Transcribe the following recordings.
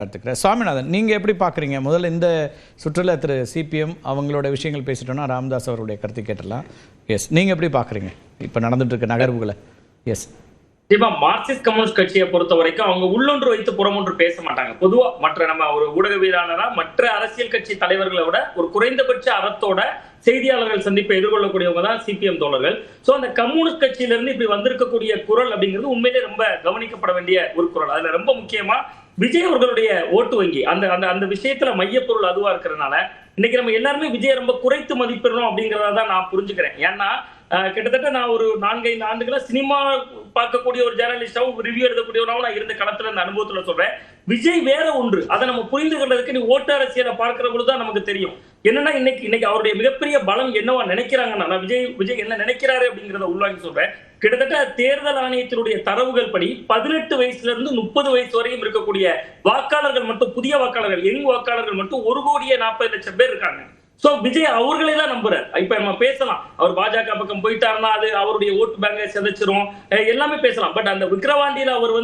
பார்த்துக்கிறேன். சுவாமிநாதன், நீங்கள் எப்படி பார்க்குறீங்க? முதல்ல இந்த சுற்றுலா திரு சிபிஎம் அவங்களோட விஷயங்கள் பேசிட்டோன்னா ராமதாஸ் அவருடைய கருத்தை கேட்டலாம். எஸ், நீங்கள் எப்படி பார்க்குறீங்க இப்போ நடந்துட்டு இருக்க நகர்வுகளை? எஸ், மார்க்சிஸ்ட் கம்யூனிஸ்ட் கட்சியை பொறுத்த வரைக்கும் அவங்க உள்ளொன்று வைத்து புறமொன்று பேச மாட்டாங்க. பொதுவா மற்ற நம்ம ஒரு ஊடகவியலாளரா மற்ற அரசியல் கட்சி தலைவர்களை விட ஒரு குறைந்தபட்ச அறத்தோட செய்தியாளர்கள் சந்திப்பை எதிர்கொள்ளக்கூடியவங்க தான் சிபிஎம் தோழர்கள். சோ அந்த கம்யூனிஸ்ட் கட்சியில இருந்து இப்படி வந்திருக்கக்கூடிய குரல் அப்படிங்கிறது உண்மையிலே ரொம்ப கவனிக்கப்பட வேண்டிய ஒரு குரல். அதுல ரொம்ப முக்கியமா விஜய் அவர்களுடைய ஓட்டு வங்கி அந்த அந்த அந்த விஷயத்துல மையப்பொருள் அதுவா இருக்கிறதுனால இன்னைக்கு நம்ம எல்லாருமே விஜய் ரொம்ப குறைத்து மதிப்பிடணும் அப்படிங்கறத தான் நான் புரிஞ்சுக்கிறேன். ஏன்னா கிட்டத்தட்ட நான் ஒரு 4-5 ஆண்டுகளா சினிமா பார்க்கக்கூடிய ஒரு ஜேர்னலிஸ்டாவும் ரிவ்யூ எழுதக்கூடியவனாவும் நான் இருந்த களத்துல இந்த அனுபவத்துல சொல்றேன். விஜய் வேற ஒன்று. அதை நம்ம புரிந்து கொள்றதுக்கு நீ ஓட்டு அரசியலை பார்க்கிற பொழுதுதான் நமக்கு தெரியும். என்னன்னா இன்னைக்கு அவருடைய மிகப்பெரிய பலம் என்னவா நினைக்கிறாங்கன்னா விஜய் என்ன நினைக்கிறாரு அப்படிங்கறத உள்வாங்கி சொல்றேன். கிட்டத்தட்ட தேர்தல் ஆணையத்தினுடைய தரவுகள் படி 18 வயசுல இருந்து 30 வயசு வரையும் இருக்கக்கூடிய வாக்காளர்கள் மட்டும், புதிய வாக்காளர்கள், யங் வாக்காளர்கள் மட்டும் 1,40,00,000 பேர் இருக்காங்க. சோ விஜய் அவர்களே தான் நம்புறாரு. இப்ப நம்ம பேசலாம், அவர் பாஜக பக்கம் போயிட்டாருன்னா அது அவருடைய ஓட்டு பேங்கை சிதைச்சிரும், எல்லாமே பேசலாம். பட் அந்த விக்கிரவாண்டியில அவர்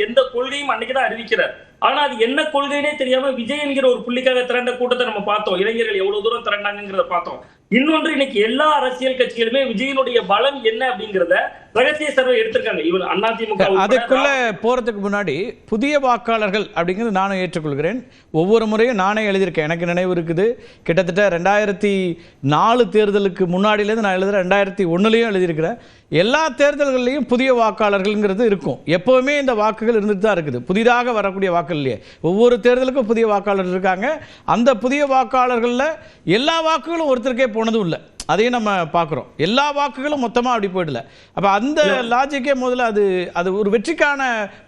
எந்த கொள்கையும் அன்னைக்குதான் அறிவிக்கிறார். ஆனா அது என்ன கொள்கைனே தெரியாம விஜய் என்கிற ஒரு புள்ளிக்காக திரண்ட கூட்டத்தை நம்ம பார்த்தோம். இளைஞர்கள் எவ்வளவு தூரம் திரண்டாங்கிறத பார்த்தோம். இன்னொன்று, இன்னைக்கு எல்லா அரசியல் கட்சிகளுமே விஜயனுடைய பலம் என்ன அப்படிங்கறத ரகசிய சர்வே எடுத்திருக்காங்க. இவர் அதிமுக அதுக்குள்ள போறதுக்கு முன்னாடி புதிய வாக்காளர்கள் அப்படிங்கிறது நானும் ஏற்றுக்கொள்கிறேன். ஒவ்வொரு முறையும் நானே எழுதியிருக்கேன். எனக்கு நினைவு இருக்குது, கிட்டத்தட்ட 2004 தேர்தலுக்கு முன்னாடியிலேருந்து நான் எழுதுறேன், 2001 எழுதியிருக்கிறேன். எல்லா தேர்தல்கள்லையும் புதிய வாக்காளர்கள்ங்கிறது இருக்கும். எப்போவுமே இந்த வாக்குகள் இருந்துட்டு தான் இருக்குது. புதிதாக வரக்கூடிய வாக்குகள் இல்லையே, ஒவ்வொரு தேர்தலுக்கும் புதிய வாக்காளர்கள் இருக்காங்க. அந்த புதிய வாக்காளர்களில் எல்லா வாக்குகளும் ஒருத்தருக்கே போனதும் இல்லை. அதையும் நம்ம பார்க்குறோம். எல்லா வாக்குகளும் மொத்தமாக அப்படி போயிடல. அப்போ அந்த லாஜிக்கே முதல்ல அது ஒரு வெற்றிக்கான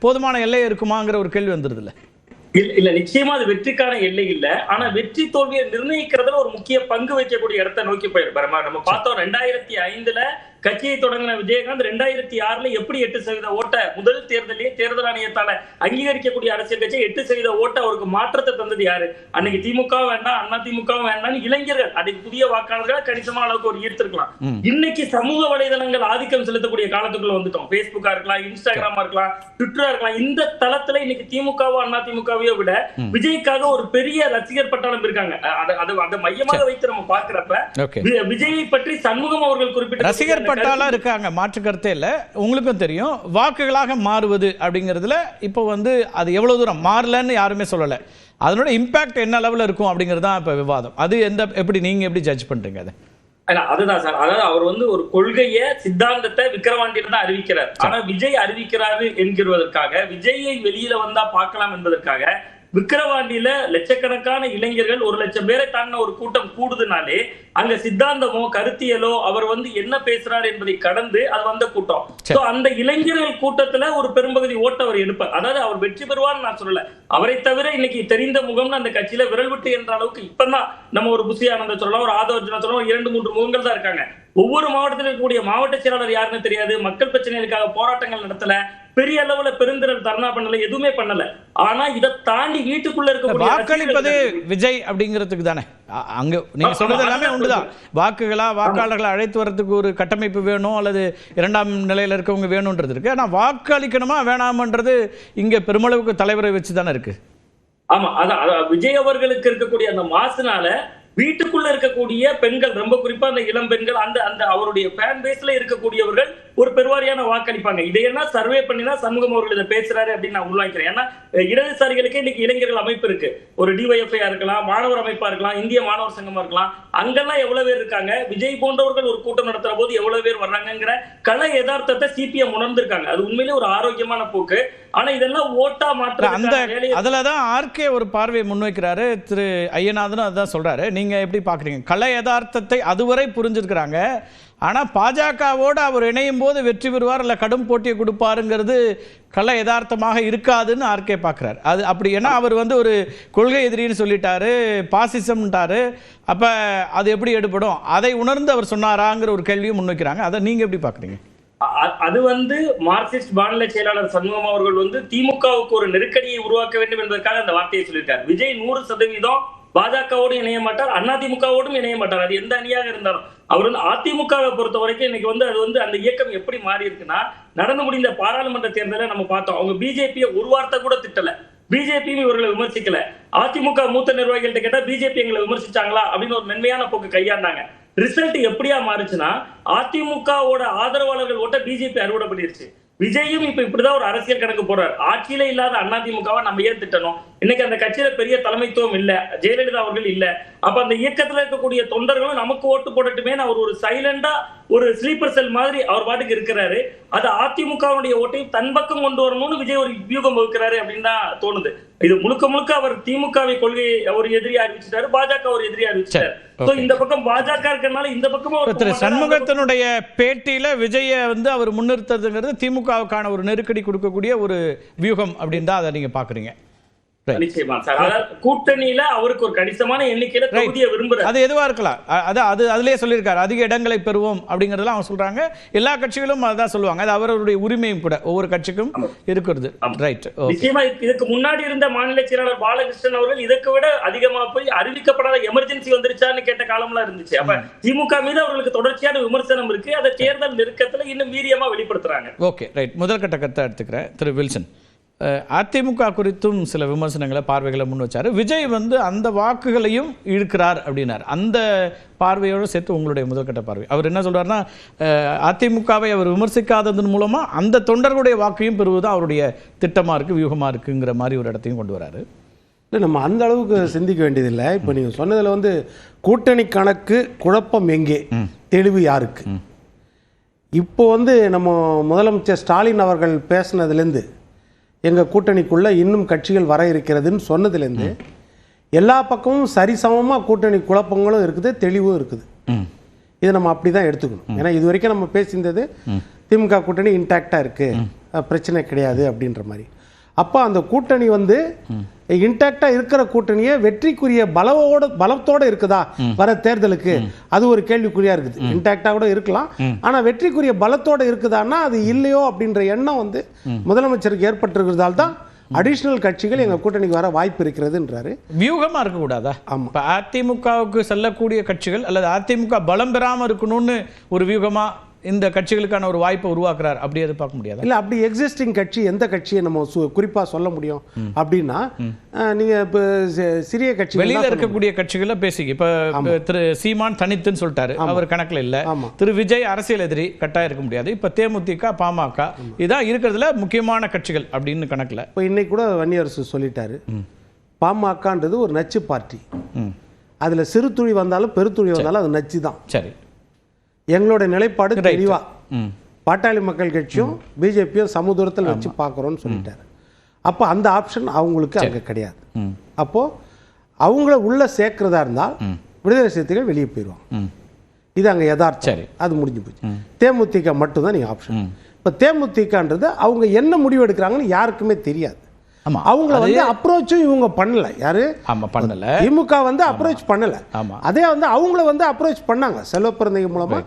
போதுமான எல்லை இருக்குமாங்கிற ஒரு கேள்வி வந்துடுது இல்லை? இல்ல, நிச்சயமா அது வெற்றிக்கான எல்லை இல்ல. ஆனா வெற்றி தோல்வியை நிர்ணயிக்கிறதுல ஒரு முக்கிய பங்கு வைக்கக்கூடிய இடத்தை நோக்கி போயிருப்பாரு. நம்ம பார்த்தோம் 2005 கட்சியை தொடங்கின விஜயகாந்த் 2006 எப்படி 8% ஓட்டை முதல் தேர்தலே தேர்தல் ஆணையத்தால அங்கீகரிக்கக்கூடிய அரசியல் கட்சி 8% ஓட்டை அவருக்கு மாற்றத்தை தந்தது யாரு? அன்னைக்கு திமுக வேண்டாம், அதிமுக வேண்டாம், இளைஞர்கள் அன்னைக்கு புதிய வாக்காளர்களை கணிசமான அளவுக்கு ஒரு ஈர்த்திருக்கலாம். இன்னைக்கு சமூக வலைதளங்கள் ஆதிக்கம் செலுத்தக்கூடிய காலத்துக்குள்ள வந்துட்டோம். பேஸ்புக்கா இருக்கலாம், இன்ஸ்டாகிராமா இருக்கலாம், ட்விட்டரா இருக்கலாம். இந்த தளத்துல இன்னைக்கு திமுகவோ அதிமுகவையோ விட விஜய்க்காக ஒரு பெரிய ரசிகர் பட்டாளம் இருக்காங்க. அதை மையமாக வைத்து நம்ம பாக்குறப்ப விஜயை பற்றி சண்முகம் அவர்கள் குறிப்பிட்ட ரசிகர் பட்டாளம் இருக்காங்க, மாற்று கருத்தே இல்லை. உங்களுக்கும் தெரியும், வாக்குகளாக மாறுவது அப்படிங்கிறதுல இப்போ அது எவ்வளவு தூரம் மாறலன்னு யாருமே சொல்லலை. அதனோட இம்பாக்ட் என்ன லெவலில் இருக்கும் அப்படிங்கிறது தான் இப்போ விவாதம். அது நீங்க எப்படி ஜட்ஜ் பண்றீங்க அதை? அதுதான் சார். அதாவது அவர் ஒரு கொள்கைய சித்தாந்தத்தை விக்கிரவாண்டியில தான் அறிவிக்கிறார். ஆனா விஜய் அறிவிக்கிறாரு என்கிறதற்காக, விஜயை வெளியில வந்தா பார்க்கலாம் என்பதற்காக விக்கிரவாண்டியில லட்சக்கணக்கான இளைஞர்கள் 1,00,000 பேரை தாண்டின ஒரு கூட்டம் கூடுதுனாலே அங்க சித்தாந்தமோ கருத்தியலோ அவர் என்ன பேசுறாரு என்பதை கடந்து அது வந்த கூட்டம். அந்த இளைஞர்கள் கூட்டத்துல ஒரு பெரும்பகுதி ஓட்டு அவர் எடுப்பார். அதாவது அவர் வெற்றி பெறுவார்னு நான் சொல்லல. அவரை தவிர இன்னைக்கு தெரிந்த முகம்னு அந்த கட்சியில விரல் விட்டு என்ற அளவுக்கு இப்பதான் நம்ம ஒரு புசி ஆனந்த சொல்லலாம், ஒரு ஆதவர்ஜுனா சொல்லலாம், 2-3 முகங்கள் தான் இருக்காங்க. ஒவ்வொரு மாவட்டத்தில் இருக்கக்கூடிய மாவட்ட செயலாளர் யாருன்னு தெரியாது. மக்கள் பிரச்சனைகளுக்காக போராட்டங்கள் நடத்தல, பெரிய அளவுல பெருந்திரள் தர்ணா பண்ணல, எதுவுமே பண்ணல. ஆனா இதை தாண்டி வீட்டுக்குள்ள இருக்கக்கூடிய வாக்களிப்பது விஜய் அப்படிங்கிறதுக்கு தானே. அங்க நீங்க சொல்றது எல்லாமே உண்டுதான். வாக்காளர்களை அழைத்து வரதுக்கு ஒரு கட்டமைப்பு வேணும், அல்லது 2ஆம் நிலையில இருக்கவங்க வேணும்ன்றது இருக்கு. ஆனா வாக்களிக்கணுமா வேணாமன்றது இங்க பெருமளவுக்கு தலைவரை வச்சு தானே இருக்கு. ஆமா, அதான் விஜய் அவர்களுக்கு இருக்கக்கூடிய அந்த மாசுனால வீட்டுக்குள்ள இருக்கக்கூடிய பெண்கள், ரொம்ப குறிப்பா அந்த இளம் பெண்கள், அந்த அவருடைய ஃபேன் பேஸ்ல இருக்கக்கூடியவர்கள் ஒரு பெருவாரியான வாக்களிப்பாங்க. இதையெல்லாம் சர்வே பண்ணிதான் சமூகம் அவர்கள் இதை பேசுறாரு அப்படின்னு நான் உள்வாங்கிக்கிறேன். ஏன்னா இடதுசாரிகளுக்கே இன்னைக்கு இளைஞர்கள் அமைப்பு இருக்கு. ஒரு டிஒய்எஃப்ஐ இருக்கலாம், மாணவர் அமைப்பா இருக்கலாம், இந்திய மாணவர் சங்கமா இருக்கலாம். அங்கெல்லாம் எவ்வளவு பேர் இருக்காங்க? விஜய் போன்றவர்கள் ஒரு கூட்டம் நடத்துற போது எவ்வளவு பேர் வர்றாங்கிற கள யதார்த்தத்தை சிபிஎம் உணர்ந்திருக்காங்க. அது உண்மையிலே ஒரு ஆரோக்கியமான போக்கு. ஆனா இதெல்லாம் ஓட்டா மாற்ற அதுலதான் ஆர்கே ஒரு பார்வையை முன்வைக்கிறாரு. திரு ஐயநாதனும் அதான் சொல்றாரு. நீங்க எப்படி பாக்குறீங்க? கள யதார்த்தத்தை அதுவரை புரிஞ்சிருக்கிறாங்க. ஆனா பாஜகவோடு அவர் இணையும் போது வெற்றி பெறுவார், இல்ல கடும் போட்டியை கொடுப்பாருங்கிறது கள யதார்த்தமாக இருக்காதுன்னு ஆர்கே பார்க்கிறார். அது அப்படி, ஏன்னா அவர் ஒரு கொள்கை எதிரின்னு சொல்லிட்டாரு, பாசிசம்ட்டாரு. அப்ப அது எப்படி எடுபடும்? அதை உணர்ந்து அவர் சொன்னாராங்கிற ஒரு கேள்வியும் முன்வைக்கிறாங்க. அதை நீங்க எப்படி பாக்குறீங்க? அது மார்க்சிஸ்ட் மாநில செயலாளர் சண்முகம் அவர்கள் திமுகவுக்கு ஒரு நெருக்கடியை உருவாக்க வேண்டும் என்பதற்காக அந்த வார்த்தையை சொல்லியிருக்காரு. விஜய் 100% பாஜகவோடு இணைய மாட்டார், அதிமுகவோடும் இணைய மாட்டார். அது எந்த அணியாக இருந்தாலும். அவர் அதிமுகவை பொறுத்த வரைக்கும் இன்னைக்கு அது அந்த இயக்கம் எப்படி மாறி இருக்குன்னா, நடந்து முடிந்த பாராளுமன்ற தேர்தலை நம்ம பார்த்தோம். அவங்க பிஜேபியை ஒரு வார்த்தை கூட திட்டல. பிஜேபியும் இவர்களை விமர்சிக்கல. அதிமுக மூத்த நிர்வாகிகள்ட்ட கேட்டா பிஜேபி எங்களை விமர்சிச்சாங்களா அப்படின்னு ஒரு மென்மையான போக்கு கையாண்டாங்க. ரிசல்ட் எப்படியா மாறுச்சுன்னா அதிமுகவோட ஆதரவாளர்கள் ஓட்ட பிஜேபி அறுவடை பண்ணிருச்சு. விஜயும் இப்ப இப்படிதான் ஒரு அரசியல் கணக்கு போறாரு. ஆட்சியில இல்லாத அதிமுகவை நம்ம ஏன் திட்டணும்? இன்னைக்கு அந்த கட்சியில பெரிய தலைமைத்துவம் இல்ல, ஜெயலலிதா அவர்கள் இல்ல. அப்ப அந்த இயக்கத்துல இருக்கக்கூடிய தொண்டர்களும் நமக்கு ஓட்டு போடட்டுமே அவர் ஒரு சைலண்டா ஒரு ஸ்லீப்பர் செல் மாதிரி அவர் பாட்டுக்கு இருக்கிறாரு. அது அதிமுகவுடைய ஓட்டையும் தன் பக்கம் கொண்டு வரணும்னு விஜய் ஒரு வியூகம் வகுக்கிறாரு அப்படின்னு தான் தோணுது. இது முழுக்க முழுக்க அவர் திமுகவை கொள்கையை ஒரு எதிரியா அறிவிச்சிட்டாரு, பாஜக ஒரு எதிரியா அறிவிச்சிட்டாரு. இந்த பக்கம் பாஜக இருக்கனால இந்த பக்கமும் திரு சண்முகத்தினுடைய பேட்டியில விஜய அவர் முன்னிறுத்துறதுங்கிறது திமுகவுக்கான ஒரு நெருக்கடி கொடுக்கக்கூடிய ஒரு வியூகம் அப்படின்னு தான் அதை நீங்க பாக்குறீங்க. நிச்சயமா சார். அதாவது கூட்டணியில அவருக்கு ஒரு கணிசமான எண்ணிக்கையில தொகுதியை விரும்புறாரு. அது எதுவா இருக்கலாம். அது அதுலயே சொல்லியிருக்காரு, அதிக இடங்களை பெறுவோம் அப்படிங்கறதெல்லாம் அவங்க சொல்றாங்க. எல்லா கட்சிகளும் அதான் சொல்லுவாங்க. அது அவருடைய உரிமையும் கூட, ஒவ்வொரு கட்சிக்கும் இருக்கிறது. ரைட். நிச்சயமா இதுக்கு முன்னாடி இருந்த மாநில செயலாளர் பாலகிருஷ்ணன் அவர்கள் இதற்கு விட அதிகமா போய் அறிவிக்கப்படாத எமர்ஜென்சி வந்துருச்சான்னு கேட்ட காலம்லாம் இருந்துச்சு. அப்ப திமுக மீது அவர்களுக்கு தொடர்ச்சியான விமர்சனம் இருக்கு. அதை தேர்தல் நெருக்கத்துல இன்னும் வீரியமா வெளிப்படுத்துறாங்க. Okay, right. முதல் கட்ட கருத்தை எடுத்துக்கிறேன். திரு வில்சன், அதிமுக குறித்தும் சில விமர்சனங்களை, பார்வைகளை முன் வச்சாரு. விஜய் அந்த வாக்குகளையும் இழுக்கிறார் அப்படின்னார். அந்த பார்வையோடு சேர்த்து உங்களுடைய முதல்கட்ட பார்வை. அவர் என்ன சொல்றாருன்னா, அதிமுகவை அவர் விமர்சிக்காததன் மூலமா அந்த தொண்டர்களுடைய வாக்கையும் பெறுவது அவருடைய திட்டமா இருக்கு, வியூகமா இருக்குங்கிற மாதிரி ஒரு இடத்தையும் கொண்டு வராரு. இல்லை, நம்ம அந்த அளவுக்கு சிந்திக்க வேண்டியதில்லை. இப்போ நீங்கள் சொன்னதில் கூட்டணி கணக்கு குழப்பம் எங்கே, தெளிவு யாருக்கு? இப்போ நம்ம முதலமைச்சர் ஸ்டாலின் அவர்கள் பேசினதுலேருந்து எங்கள் கூட்டணிக்குள்ளே இன்னும் கட்சிகள் வர இருக்கிறதுன்னு சொன்னதுலேருந்து எல்லா பக்கமும் சரிசமமாக கூட்டணி குழப்பங்களும் இருக்குது, தெளிவும் இருக்குது. இதை நம்ம அப்படி தான் எடுத்துக்கணும். ஏன்னா இது வரைக்கும் நம்ம பேசியிருந்தது திமுக கூட்டணி இன்டாக்டாக இருக்குது, பிரச்சனை கிடையாது அப்படின்ற மாதிரி. அப்போ அந்த கூட்டணி இன்டாக்டாக இருக்கிற கூட்டணியை வெற்றிக்குரிய பலத்தோடு இருக்குதா வர தேர்தலுக்கு, அது ஒரு கேள்விக்குறியாக இருக்குது. இன்டாக்டாக கூட இருக்கலாம், ஆனால் வெற்றிக்குரிய பலத்தோடு இருக்குதான்னா அது இல்லையோ அப்படின்ற எண்ணம் முதலமைச்சருக்கு ஏற்பட்டிருக்கிறதால் தான் அடிஷனல் கட்சிகள் எங்க கூட்டணிக்கு வர வாய்ப்பு இருக்கிறதுன்றாரு. வியூகமா இருக்க கூடாதா? ஆமா, அதிமுகவுக்கு செல்லக்கூடிய கட்சிகள் அல்லது அதிமுக பலம் பெறாம இருக்கணும்னு ஒரு வியூகமா இந்த கட்சிகளுக்கான ஒரு வாய்ப்பை உருவாக்குறார், அப்படி எதிர்பார்க்க முடியாது. இல்ல, அப்படி எக்ஸிஸ்டிங் கட்சி எந்த கட்சியை நம்ம குறிப்பா சொல்ல முடியும் அப்படின்னா, நீங்க இப்ப சிறிய கட்சி வெளியில இருக்கக்கூடிய கட்சிகளை பேசிக்க. இப்ப திரு சீமான் தனித்துன்னு சொல்லிட்டாரு, அவர் கணக்குல இல்ல. திரு விஜய் அரசியல் எதிரி, கட்டாயம் இருக்க முடியாது. இப்ப தேமுதிக, பாமக இதான் இருக்கிறதுல முக்கியமான கட்சிகள் அப்படின்னு கணக்குல. இப்ப இன்னைக்கு கூட வன்னியரசு சொல்லிட்டாரு, பாமகன்றது ஒரு நச்சு பார்ட்டி, அதுல சிறு துளி வந்தாலும் பெருத்துளி வந்தாலும் அது நச்சு தான். சரி, எங்களோட நிலைப்பாடு தெளிவா பாட்டாளி மக்கள் கட்சியும் பிஜேபியும் சமதூரத்தில் வச்சு பார்க்குறோன்னு சொல்லிட்டாரு. அப்போ அந்த ஆப்ஷன் அவங்களுக்கு அங்கே கிடையாது. அப்போ அவங்கள உள்ள சேர்க்கிறதா இருந்தால் விடுதலை சிறுத்தைகள் வெளியே போயிடுவாங்க. இது அங்கே யதார்த்தம், அது முடிஞ்சு போச்சு. தேமுதிக மட்டும்தான் நீங்கள் ஆப்ஷன். இப்போ தேமுதிகன்றது அவங்க என்ன முடிவு எடுக்கிறாங்கன்னு யாருக்குமே தெரியாது. அவங்கள அப்ரோச்சும் இவங்க பண்ணல. யாரு பண்ணல? திமுக அப்ரோச் பண்ணல. அதே அவங்கள அப்ரோச் பண்ணாங்க செல்வ பிறந்தகை மூலமா.